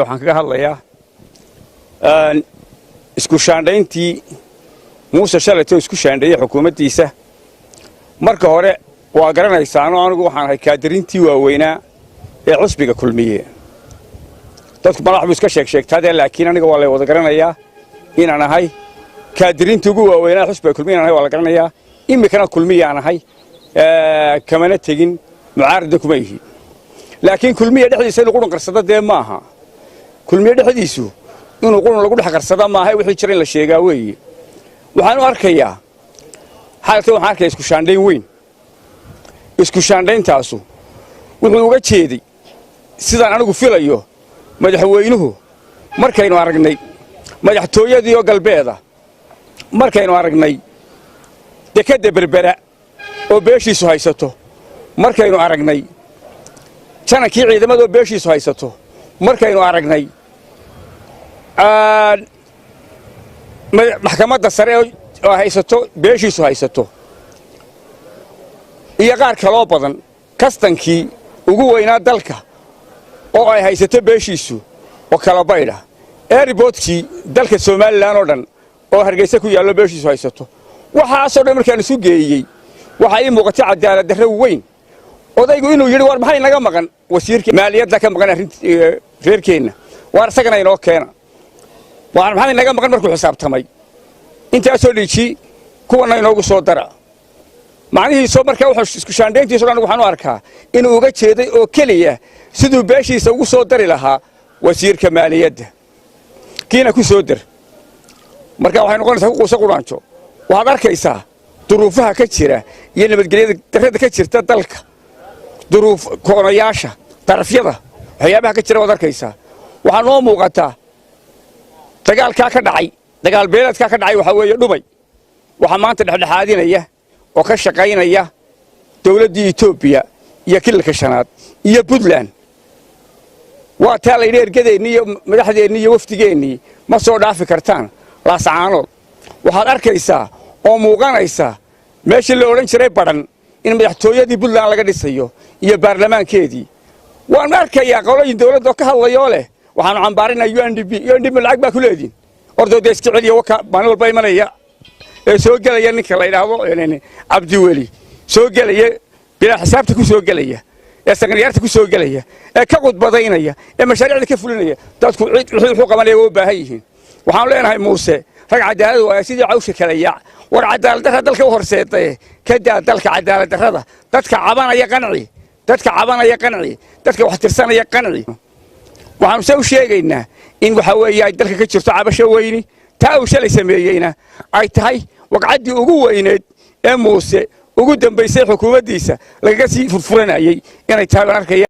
waxaan kaga hadlayaa isku shaandhayntii Muuse Shalato isku shaandheeyay xukuumaddiisa marka hore waa garanaysaano anigu waxaan ahay kaadirintii waaweynaa ee cusbiga kulmiye dadku madaxdu iska sheegtay laakiin aniga waa la wada garanayaa inaan ahay kaadirintii ugu waaweynaa cusbiga kulmiye anahay waa la garanayaa imikana kulmiye aan ahay kamana tegin mucaarada kuma yihiin laakiin kulmiye dhexdiisa inuu qurun qarsada dee maaha kulmiye dhexdiisu inuu qurun lagu dhex qarsada maaha wixii jira in la sheegaa weeye waxaan u arkayaa xaalka waxaan arkay isku shaandhayn weyn isku shaandhayntaasu wuxuu uga jeeday sidaan anigu filayo madaxweynuhu markaynu aragnay madaxtooyadii oo galbeeda markaynu aragnay dekada berbera oo beeshiisu haysato markaynu aragnay janankii ciidamada oo beeshiisu haysato markaynu aragnay maxkamadda sare oo haysato beeshiisu haysato iyo qaar kaloo badan kastankii ugu weynaa dalka oo ay haysato beeshiisu oo kala baydha airportkii dalka Soomaaliland oo dhan oo Hargeysa ku yaallo beeshiisu haysato waxaasoo dhan markaan isu geeyay waxa ii muuqatay cadaalad darro weyn odaygu inuu yiri war maxay naga maqan wasiirka maaliyadda ka maqan reerkeena war isagana inoo keena war maxay naga maqan markuu xisaabtamay inta soo dhigi kuwana inoogu soo dara macnihiisu markaa wuxuu isku shaandhayntiisu dhan waxaan u arkaa inuu uga jeeday oo kaliya siduu beeshiisa ugu soo dari lahaa wasiirka maaliyadda kiina ku soo dar marka waxay noqonaysaa quusa quraanjo waxaad arkaysaa duruufaha ka jira iyo nabadgelyada darrada ka jirta dalka duruuf koonayaasha tarafyada waxyaabaha ka jira waad arkaysaa waxaa noo muuqataa dagaalkaa ka dhacay dagaal beeleedkaa ka dhacay waxa weeye dhumay waxaa maanta dhexdhexaadinaya oo ka shaqaynaya dawladda Itoobiya iyo kilka shanaad iyo Puntland waa taa la ergadeennii iyo madaxdeennii iyo wafdigeennii ma soo dhaafi kartaan laasaanood waxaad arkaysaa oo muuqanaysa meeshii la oran jiray badan in madaxtooyadii Puntland laga dhisayo iyo baarlamaankeedii waan arkayaa qolooyin dawladda ka hadlayo leh waxaan cambaarinayaa UNDP lacag baa ku leedin ordooda iska celiya waka baan walba imanaya ee soo galaya ninka la yiraahdo Abdi Weli soo galaya bila xisaabta ku soo galaya ee saqriyaarta ku soo galaya ee ka qodbadaynaya ee mashaariicda ka fulinaya dadku wuxuu qabanaya oo baahan yihiin waxaan leenahay Muuse rag cadaalad waa sidii cawsha kala yaac war cadaalad darrada dalka u horseeday ka daa dalka cadaalad darrada dadka cabanaya qanci dadka wax tirsanaya qanci waxaan soo sheegaynaa in waxa weeye ay dalka ka jirto cabasho weyni taa uu shalay sameeyayna ay tahay waqcadii ugu weyneed ee Muuse ugu dambeysay xukuumaddiisa laga sii furfuranayay inay tahay arkaya